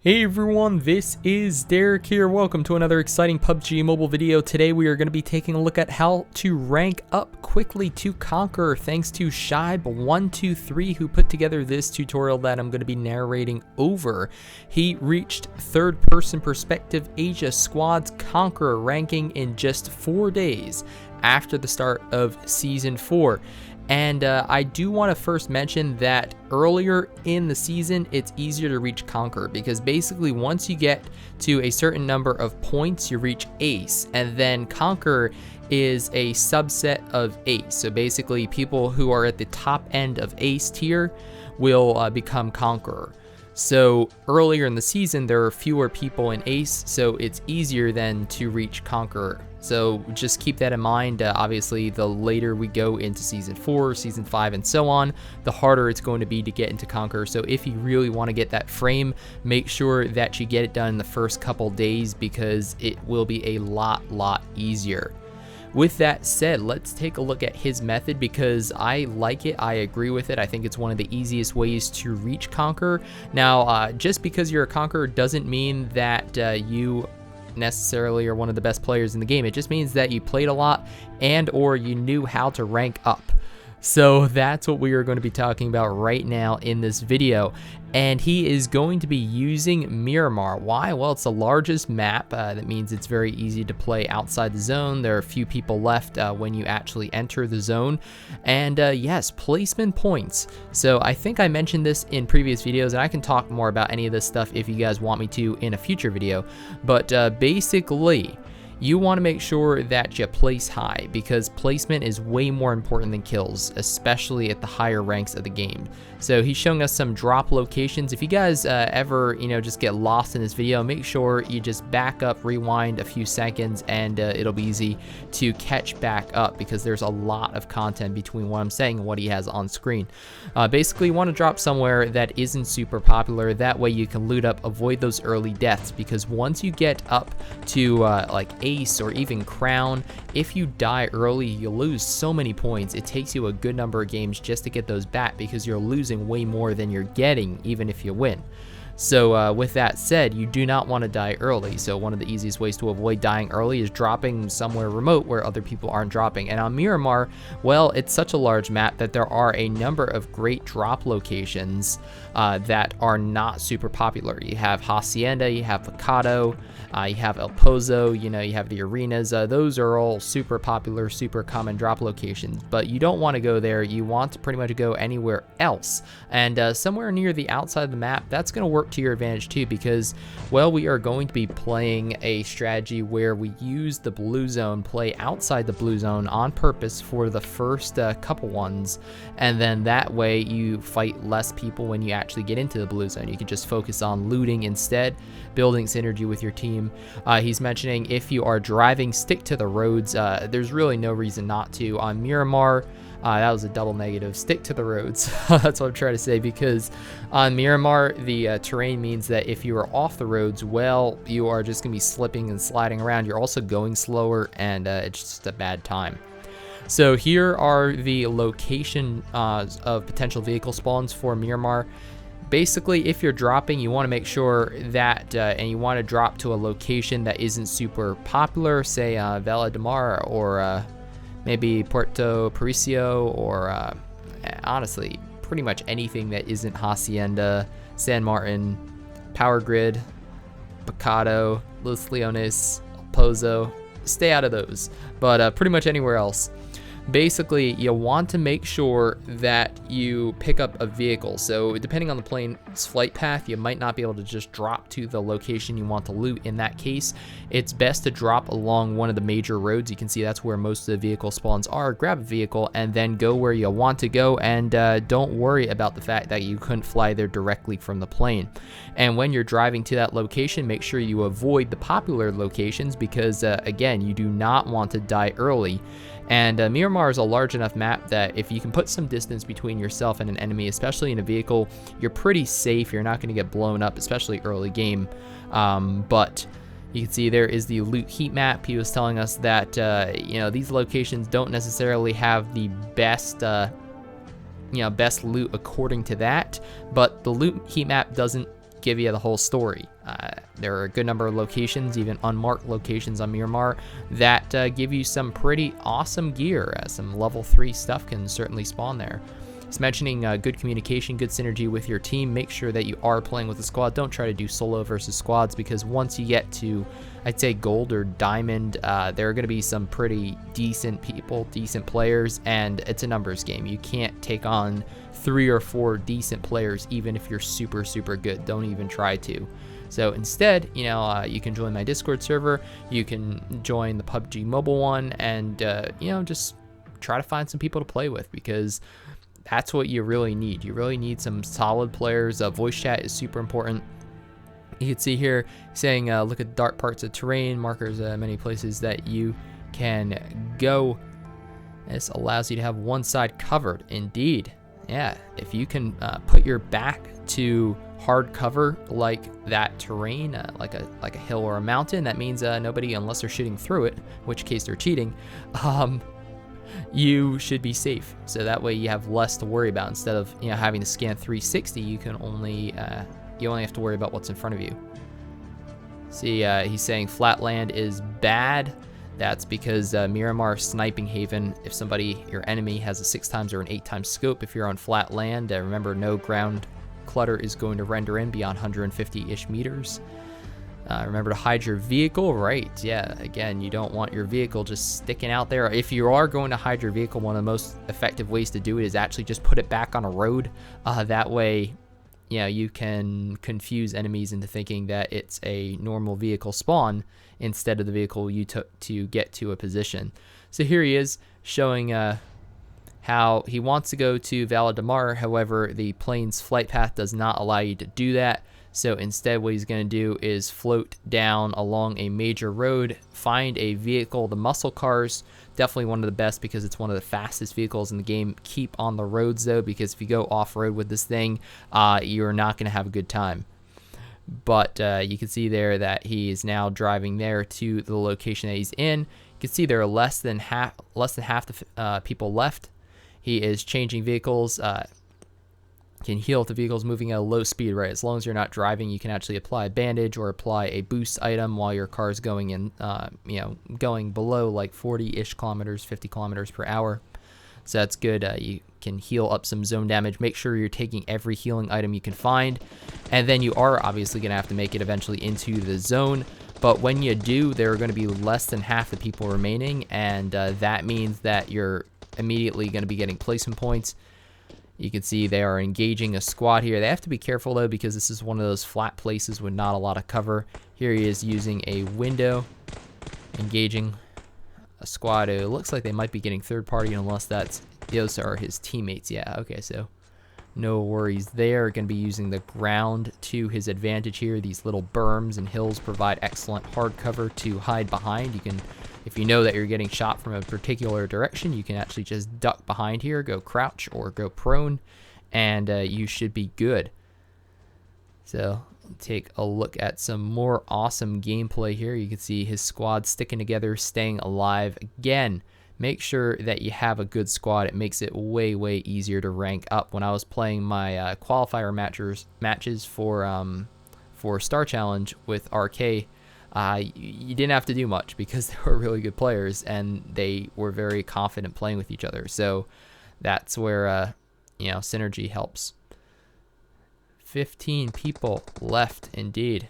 Hey everyone, this is Derek here. Welcome to another exciting PUBG Mobile video. Today we are going to be taking a look at how to rank up quickly to Conqueror, thanks to Shibe123, who put together this tutorial that I'm going to be narrating over. He reached third-person perspective Asia Squad's Conqueror ranking in just 4 days after the start of Season 4. And I do want to first mention that earlier in the season, it's easier to reach Conqueror because basically once you get to a certain number of points, you reach Ace, and then Conqueror is a subset of Ace. So basically people who are at the top end of Ace tier will become Conqueror. So earlier in the season, there are fewer people in Ace, so it's easier then to reach Conqueror. So just keep that in mind. Obviously, the later we go into Season 4, Season 5, and so on, the harder it's going to be to get into Conqueror. So if you really want to get that frame, make sure that you get it done in the first couple days because it will be a lot easier. With that said, let's take a look at his method because I like it. I agree with it. I think it's one of the easiest ways to reach Conqueror. Now, just because you're a Conqueror doesn't mean that you necessarily are one of the best players in the game. It just means that you played a lot and or you knew how to rank up. So that's what we are going to be talking about right now in this video. And he is going to be using Miramar. Why? Well, it's the largest map. That means it's very easy to play outside the zone. There are a few people left when you actually enter the zone. And yes, placement points. So I think I mentioned this in previous videos, and I can talk more about any of this stuff if you guys want me to in a future video. But basically, you want to make sure that you place high because placement is way more important than kills, especially at the higher ranks of the game. So he's showing us some drop locations. If you guys ever, just get lost in this video, make sure you just back up, rewind a few seconds, and it'll be easy to catch back up because there's a lot of content between what I'm saying and what he has on screen. Basically, you want to drop somewhere that isn't super popular. That way you can loot up, avoid those early deaths because once you get up to like Ace or even Crown, if you die early, you lose so many points. It takes you a good number of games just to get those back because you're losing way more than you're getting even if you win. So with that said, you do not want to die early. So one of the easiest ways to avoid dying early is dropping somewhere remote where other people aren't dropping. And on Miramar, well, it's such a large map that there are a number of great drop locations that are not super popular. You have Hacienda, you have Picado, you have El Pozo, you have the arenas. Those are all super popular, super common drop locations, but you don't want to go there. You want to pretty much go anywhere else. And somewhere near the outside of the map, that's going to work to your advantage too because, well, we are going to be playing a strategy where we use the blue zone, play outside the blue zone on purpose for the first couple ones, and then that way you fight less people when you actually get into the blue zone. You can just focus on looting instead, building synergy with your team. He's mentioning if you are driving, stick to the roads. There's really no reason not to. On Miramar, that was a double negative. Stick to the roads. That's what I'm trying to say because on Miramar, the terrain means that if you are off the roads, well, you are just going to be slipping and sliding around. You're also going slower, and it's just a bad time. So here are the location of potential vehicle spawns for Miramar. Basically, if you're dropping, you want to make sure that, and you want to drop to a location that isn't super popular, say Vela de Mar or maybe Puerto Parisio, or honestly, pretty much anything that isn't Hacienda, San Martin, Power Grid, Picado, Los Leones, El Pozo. Stay out of those, but pretty much anywhere else. Basically, you want to make sure that you pick up a vehicle. So depending on the plane's flight path, you might not be able to just drop to the location you want to loot. In that case, it's best to drop along one of the major roads. You can see that's where most of the vehicle spawns are. Grab a vehicle and then go where you want to go, and don't worry about the fact that you couldn't fly there directly from the plane. And when you're driving to that location, make sure you avoid the popular locations because again, you do not want to die early. And Miramar is a large enough map that if you can put some distance between yourself and an enemy, especially in a vehicle, you're pretty safe. You're not going to get blown up, especially early game. But you can see there is the loot heat map. He was telling us that these locations don't necessarily have the best best loot according to that, but the loot heat map doesn't give you the whole story. There are a good number of locations, even unmarked locations on Miramar, that give you some pretty awesome gear. Some level 3 stuff can certainly spawn there. It's mentioning good communication, good synergy with your team. Make sure that you are playing with a squad. Don't try to do solo versus squads, because once you get to, I'd say, gold or diamond, there are going to be some pretty decent people, decent players, and it's a numbers game. You can't take on 3 or 4 decent players, even if you're super, super good. Don't even try to. So instead, you know, you can join my Discord server. You can join the PUBG Mobile one, and, you know, just try to find some people to play with, because that's what you really need. You really need some solid players. Voice chat is super important. You can see here saying, look at dark parts of terrain, markers, many places that you can go. This allows you to have one side covered. Indeed. Yeah, if you can put your back to hard cover like that terrain, like a hill or a mountain, that means nobody, unless they're shooting through it, in which case they're cheating, you should be safe. So that way you have less to worry about. Instead of, you know, having to scan 360, you can only you only have to worry about what's in front of you. See, he's saying flatland is bad. That's because Miramar Sniping Haven, if somebody, your enemy, has a 6x or an 8x scope, if you're on flat land, remember, no ground clutter is going to render in beyond 150-ish meters. Remember to hide your vehicle, right? Yeah, again, you don't want your vehicle just sticking out there. If you are going to hide your vehicle, one of the most effective ways to do it is actually just put it back on a road. That way, you know, you can confuse enemies into thinking that it's a normal vehicle spawn instead of the vehicle you took to get to a position. So here he is showing how he wants to go to Val de Mar. However, the plane's flight path does not allow you to do that. So instead, what he's going to do is float down along a major road, find a vehicle. The muscle cars, definitely one of the best because it's one of the fastest vehicles in the game. Keep on the roads, though, because if you go off-road with this thing, you're not going to have a good time. But you can see there that he is now driving there to the location that he's in. You can see there are less than half the people left. He is changing vehicles. Can heal if the vehicle's moving at a low speed, right? As long as you're not driving, you can actually apply a bandage or apply a boost item while your car's going in, you know, going below like 40-ish kilometers, 50 kilometers per hour. So that's good. You can heal up some zone damage. Make sure you're taking every healing item you can find. And then you are obviously going to have to make it eventually into the zone. But when you do, there are going to be less than half the people remaining. And that means that you're immediately going to be getting placement points. You can see they are engaging a squad here. They have to be careful, though, because this is one of those flat places with not a lot of cover. Here he is using a window, engaging a squad. It looks like they might be getting third party, unless those are his teammates. Yeah, okay, so no worries there. Going to be using the ground to his advantage here. These little berms and hills provide excellent hard cover to hide behind. You can, if you know that you're getting shot from a particular direction, you can actually just duck behind here, go crouch or go prone, and you should be good. So take a look at some more awesome gameplay here. You can see his squad sticking together, staying alive. Again, make sure that you have a good squad. It makes it way, way easier to rank up. When I was playing my qualifier matches for Star Challenge with RK, you didn't have to do much because they were really good players and they were very confident playing with each other. So that's where you know, synergy helps. 15 people left indeed.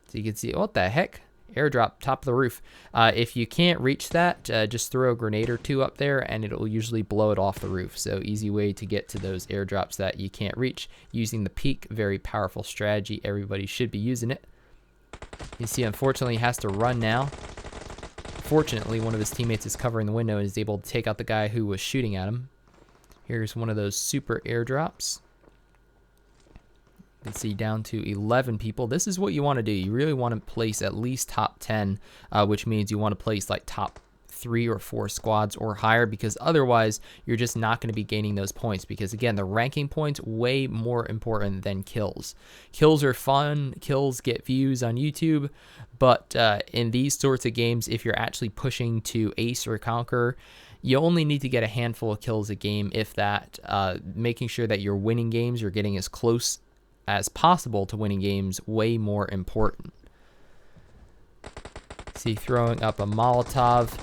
So you can see, what the heck? Airdrop top of the roof. If you can't reach that, just throw a grenade or two up there and it'll usually blow it off the roof. So easy way to get to those airdrops that you can't reach using the peak. Very powerful strategy. Everybody should be using it. You see, unfortunately, he has to run now. Fortunately, one of his teammates is covering the window and is able to take out the guy who was shooting at him. Here's one of those super airdrops. You can see down to 11 people. This is what you want to do. You really want to place at least top 10, which means you want to place like top 3 or 4 squads or higher, because otherwise you're just not going to be gaining those points, because again, the ranking points way more important than kills. Kills are fun. Kills get views on YouTube, but in these sorts of games, if you're actually pushing to ace or conquer, you only need to get a handful of kills a game, if that. Making sure that you're winning games, you're getting as close as possible to winning games way more important. See, throwing up a Molotov.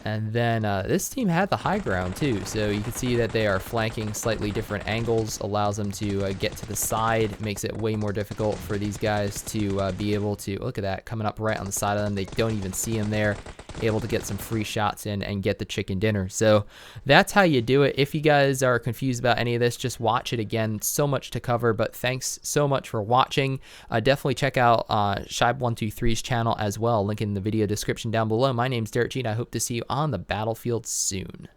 And then this team had the high ground too, so you can see that they are flanking slightly different angles, allows them to get to the side, makes it way more difficult for these guys to be able to, look at that, coming up right on the side of them, they don't even see him there, able to get some free shots in and get the chicken dinner. So that's how you do it. If you guys are confused about any of this, just watch it again. So much to cover, but thanks so much for watching. Definitely check out Shibe123's channel as well, link in the video description down below. My name's DerekG, and I hope to see you on the battlefield soon.